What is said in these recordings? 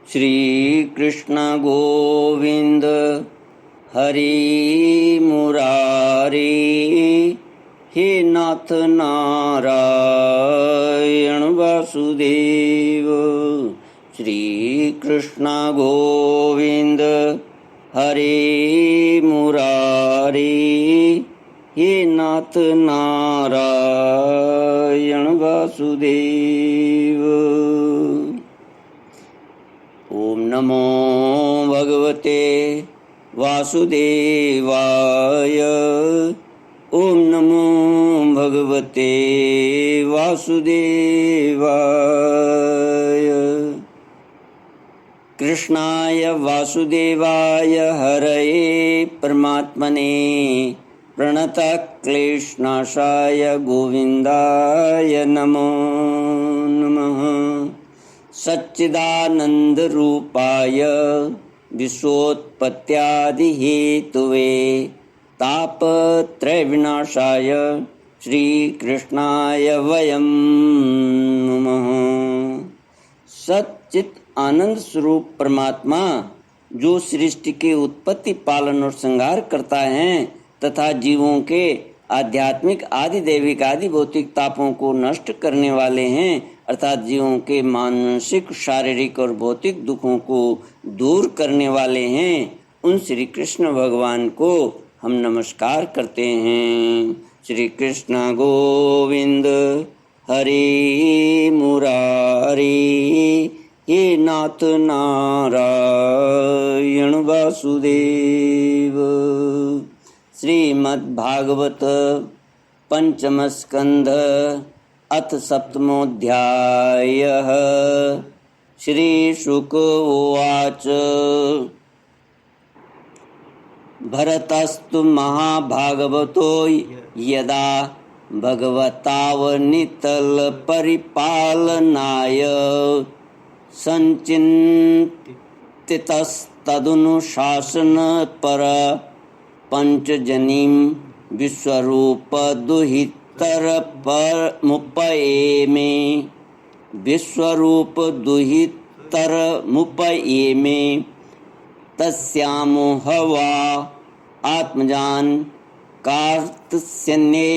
श्री कृष्ण गोविंद हरि मुरारी, हे नाथ नारायण वासुदेव। श्री कृष्ण गोविंद हरि मुरारी, हे नाथ नारायण वासुदेव। ओम नमो भगवते वासुदेवाय। ओम नमो भगवते वासुदेवाय। कृष्णाय वासुदेवाय हरये परमात्मने प्रणतः क्लेशनाशाय गोविन्दाय नमो नमः। सच्चिदानंद रूपाय विश्वोत्पत्त्यादिहेतुवे तापत्रय विनाशाय श्रीकृष्णाय वयं नमः। सच्चित आनंद स्वरूप परमात्मा जो सृष्टि के उत्पत्ति, पालन और संहार करता है तथा जीवों के आध्यात्मिक, आदि दैविक, आदि भौतिक तापों को नष्ट करने वाले हैं, अर्थात जीवों के मानसिक, शारीरिक और भौतिक दुखों को दूर करने वाले हैं, उन श्री कृष्ण भगवान को हम नमस्कार करते हैं। श्री कृष्ण गोविंद हरि मुरारी, हे नाथ नारायण वासुदेव। श्रीमद्भागवत पंचम स्कंध अथ सप्तमोऽध्यायः। श्री शुक उवाच। भरतस्तु महाभागवतो यदा भगवतावनितलपरिपालनाय संचिन्तितस्तदनुशासनपर पंचजनीं विश्वरूपदुहितरमुपयेमे विश्वरूपदुहितरमुपयेमे तस्यामो हवा आत्मजान कार्तस्यन्ये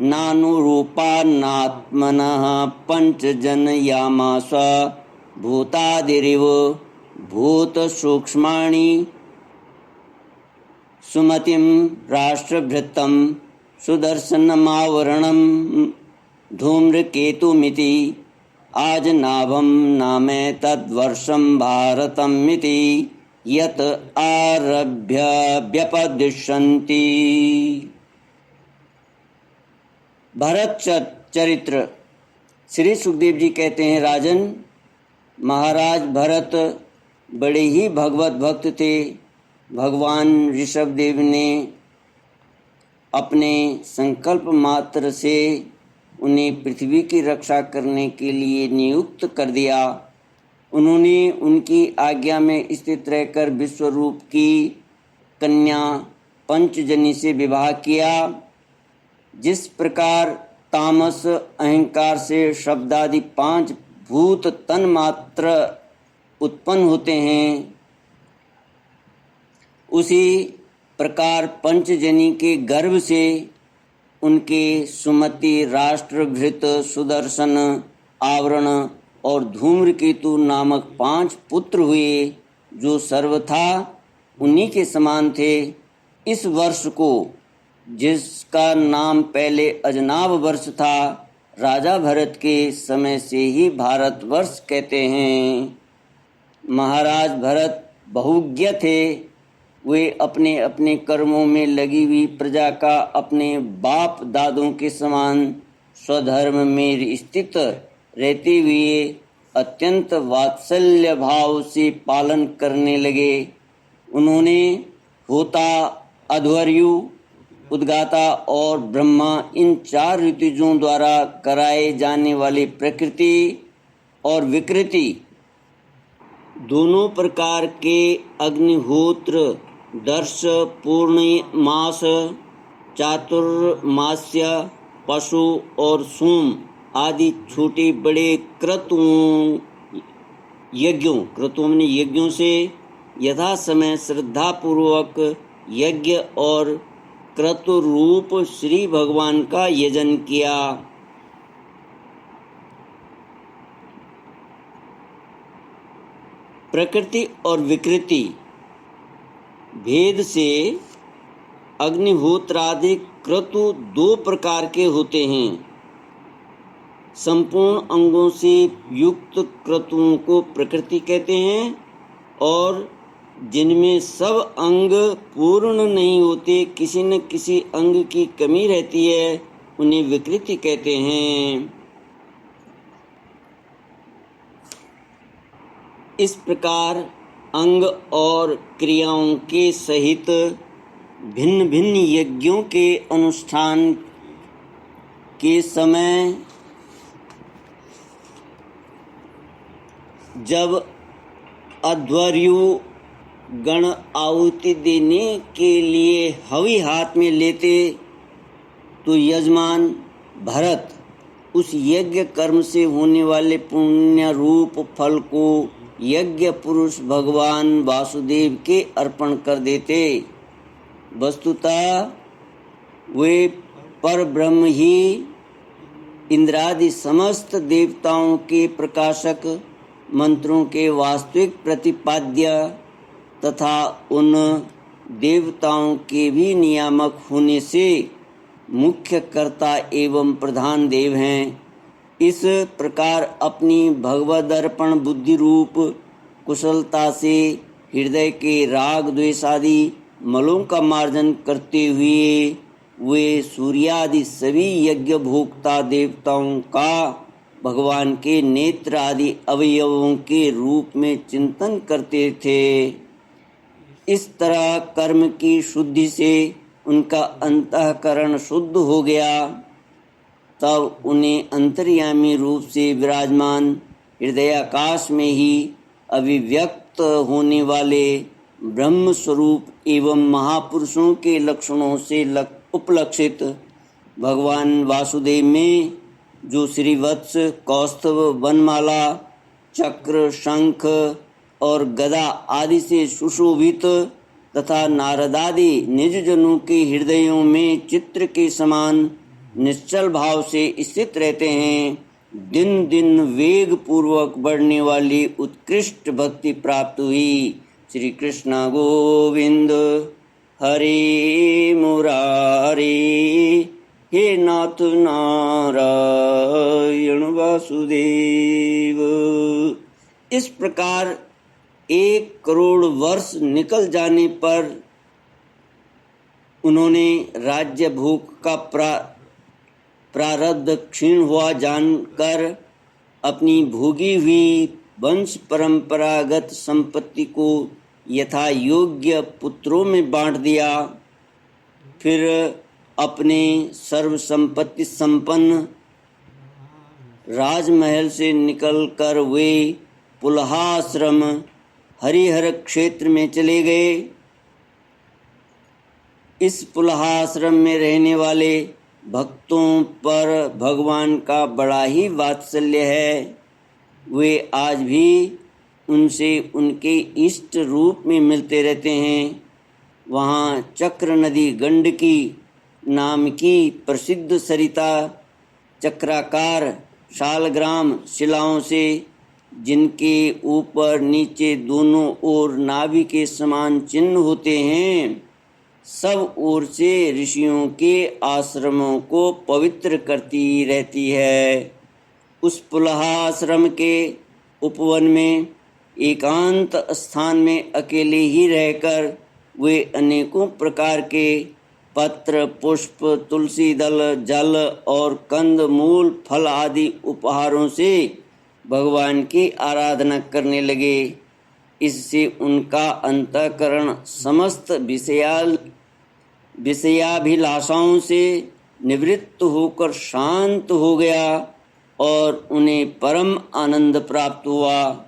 नानुरूपानात्मनः पंचजनयामास भूतादिरिव भूतसूक्ष्माणि सुमतिं राष्ट्रभृतं सुदर्शनमावरणं धूम्रकेतुमिति आजनाभं नामैतद्वर्षं भारतमिति यत् आरभ्य व्यपदिशन्ति। भरत चरित्र। श्री सुखदेव जी कहते हैं, राजन, महाराज भरत बड़े ही भगवत भक्त थे। भगवान ऋषभदेव ने अपने संकल्प मात्र से उन्हें पृथ्वी की रक्षा करने के लिए नियुक्त कर दिया। उन्होंने उनकी आज्ञा में स्थित रहकर विश्वरूप की कन्या पंचजनी से विवाह किया। जिस प्रकार तामस अहंकार से शब्दादि 5 भूत तन मात्र उत्पन्न होते हैं, उसी प्रकार पंचजनी के गर्भ से उनके सुमति, राष्ट्रभृत, सुदर्शन, आवरण और धूम्रकेतु नामक 5 पुत्र हुए, जो सर्वथा उन्हीं के समान थे। इस वर्ष को, जिसका नाम पहले अजनाभ वर्ष था, राजा भरत के समय से ही भारतवर्ष कहते हैं। महाराज भरत बहुज्ञ थे। वे अपने अपने कर्मों में लगी हुई प्रजा का अपने बाप दादों के समान स्वधर्म में स्थित रहते हुए अत्यंत वात्सल्य भाव से पालन करने लगे। उन्होंने होता, अध्वर्यु, उद्गाता और ब्रह्मा, इन 4 ऋतुजों द्वारा कराए जाने वाले प्रकृति और विकृति दोनों प्रकार के अग्निहोत्र, दर्श, पूर्णमास, चातुर्मास्य, पशु और सोम आदि छोटे बड़े क्रतुओं यज्ञों, क्रतुओं ने यज्ञों से यथा समय श्रद्धापूर्वक यज्ञ और क्रतु रूप श्री भगवान का यजन किया। प्रकृति और विकृति भेद से अग्निहोत्रादि क्रतु दो प्रकार के होते हैं। संपूर्ण अंगों से युक्त क्रतुओं को प्रकृति कहते हैं और जिनमें सब अंग पूर्ण नहीं होते, किसी न किसी अंग की कमी रहती है, उन्हें विकृति कहते हैं। इस प्रकार अंग और क्रियाओं के सहित भिन्न भिन्न यज्ञों के अनुष्ठान के समय जब अध्वर्यु गण आहुति देने के लिए हवि हाथ में लेते तो यजमान भरत उस यज्ञ कर्म से होने वाले पुण्य रूप फल को यज्ञ पुरुष भगवान वासुदेव के अर्पण कर देते। वस्तुतः वे परब्रह्म ही इंद्रादि समस्त देवताओं के प्रकाशक, मंत्रों के वास्तविक प्रतिपाद्य तथा उन देवताओं के भी नियामक होने से मुख्य कर्ता एवं प्रधान देव हैं। इस प्रकार अपनी भगवदर्पण बुद्धि रूप कुशलता से हृदय के राग द्वेष आदि मलों का मार्जन करते हुए वे सूर्यादि सभी यज्ञ भोक्ता देवताओं का भगवान के नेत्र आदि अवयवों के रूप में चिंतन करते थे। इस तरह कर्म की शुद्धि से उनका अंतःकरण शुद्ध हो गया। तब उन्हें अंतर्यामी रूप से विराजमान हृदयाकाश में ही अभिव्यक्त होने वाले ब्रह्म स्वरूप एवं महापुरुषों के लक्षणों से उपलक्षित भगवान वासुदेव में जो श्रीवत्स, कौस्तभ, वनमाला, चक्र, शंख और गदा आदि से सुशोभित तथा नारदादि निज जनों के हृदयों में चित्र के समान निश्चल भाव से स्थित रहते हैं, दिन दिन वेग पूर्वक बढ़ने वाली उत्कृष्ट भक्ति प्राप्त हुई। श्री कृष्ण गोविंद हरे मुरारी, हे नाथ नारायण वासुदेव। इस प्रकार 1 करोड़ वर्ष निकल जाने पर उन्होंने राज्य भोग का प्रारब्ध क्षीण हुआ जानकर अपनी भोगी हुई वंश परंपरागत संपत्ति को यथा योग्य पुत्रों में बांट दिया। फिर अपने सर्व संपत्ति संपन्न राजमहल से निकलकर वे पुलहाश्रम हरिहर क्षेत्र में चले गए। इस पुलहाश्रम में रहने वाले भक्तों पर भगवान का बड़ा ही वात्सल्य है। वे आज भी उनसे उनके इष्ट रूप में मिलते रहते हैं। वहाँ चक्र नदी गंडकी नाम की प्रसिद्ध सरिता चक्राकार शालग्राम शिलाओं से, जिनके ऊपर नीचे दोनों ओर नाभि के समान चिन्ह होते हैं, सब ओर से ऋषियों के आश्रमों को पवित्र करती रहती है। उस पुलहाश्रम के उपवन में एकांत स्थान में अकेले ही रहकर वे अनेकों प्रकार के पत्र, पुष्प, तुलसी दल, जल और कंद मूल फल आदि उपहारों से भगवान की आराधना करने लगे। इससे उनका अंतःकरण समस्त विषयाभिलाषाओं से निवृत्त होकर शांत हो गया और उन्हें परम आनंद प्राप्त हुआ।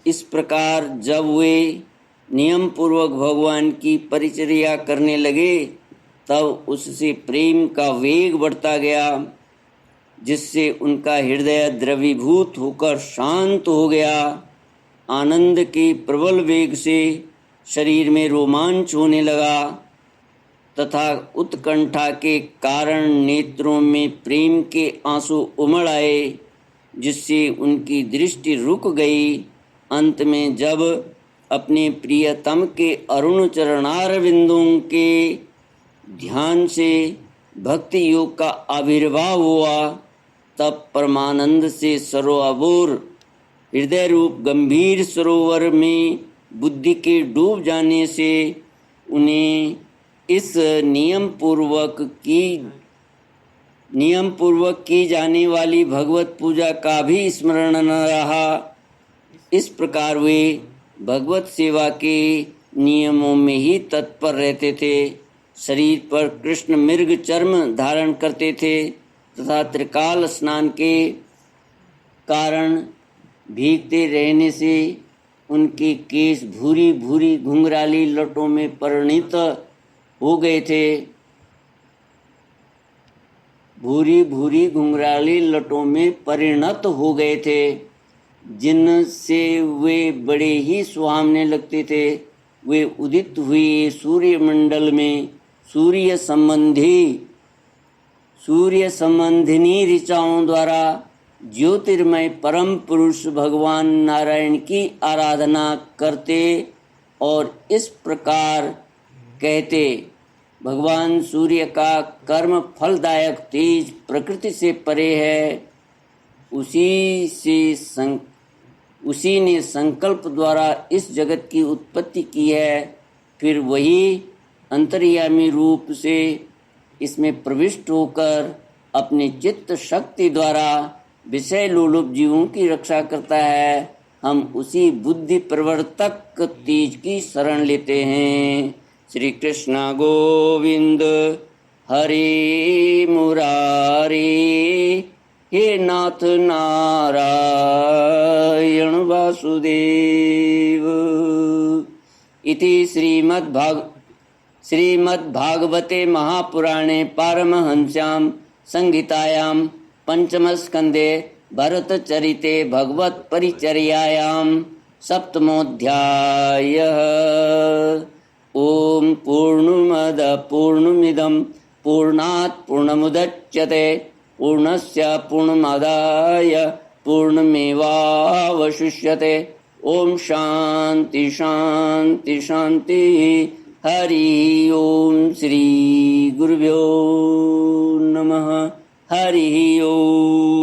इस प्रकार जब वे नियम पूर्वक भगवान की परिचर्या करने लगे तब उससे प्रेम का वेग बढ़ता गया, जिससे उनका हृदय द्रवीभूत होकर शांत हो गया। आनंद के प्रबल वेग से शरीर में रोमांच होने लगा तथा उत्कंठा के कारण नेत्रों में प्रेम के आंसू उमड़ आए, जिससे उनकी दृष्टि रुक गई। अंत में जब अपने प्रियतम के अरुण चरणारविंदों के ध्यान से भक्ति योग का आविर्भाव हुआ, तब परमानंद से सरोवर हृदय रूप गंभीर सरोवर में बुद्धि के डूब जाने से उन्हें इस नियम पूर्वक की जाने वाली भगवत पूजा का भी स्मरण न रहा। इस प्रकार वे भगवत सेवा के नियमों में ही तत्पर रहते थे। शरीर पर कृष्ण मृग चर्म धारण करते थे तथा त्रिकाल स्नान के कारण भीगते रहने से उनके केश भूरी भूरी घुंघराली लटों में परिणत हो गए थे। भूरी भूरी घुंघराली लटों में परिणत हो गए थे, जिनसे वे बड़े ही सुहावने लगते थे। वे उदित हुए सूर्यमंडल में सूर्य संबंधिनी ऋचाओं द्वारा ज्योतिर्मय परम पुरुष भगवान नारायण की आराधना करते और इस प्रकार कहते, भगवान सूर्य का कर्म फलदायक तेज प्रकृति से परे है। उसी ने संकल्प द्वारा इस जगत की उत्पत्ति की है, फिर वही अंतर्यामी रूप से इसमें प्रविष्ट होकर अपनी चित्त शक्ति द्वारा विषय लोलुप जीवों की रक्षा करता है। हम उसी बुद्धि प्रवर्तक तेज की शरण लेते हैं। श्री कृष्ण गोविंद हरे मुरारे, हे नाथ नारायण वासुदेव। इति श्रीमद्भागवते महापुराणे पारमहंस्यां संहितायां पंचमस्कन्धे भरतचरिते भगवत्परिचर्यायां सप्तमोऽध्यायः। ॐ पूर्णमद पूर्णमिदं पूर्णात् पूर्णमुदच्यते पूर्णस्य पूर्णमादाय पूर्णमेवावशिष्यते। ॐ शान्ति शान्ति शान्तिः। हरि ओम श्री गुरुभ्यो नमः। हरि ओम।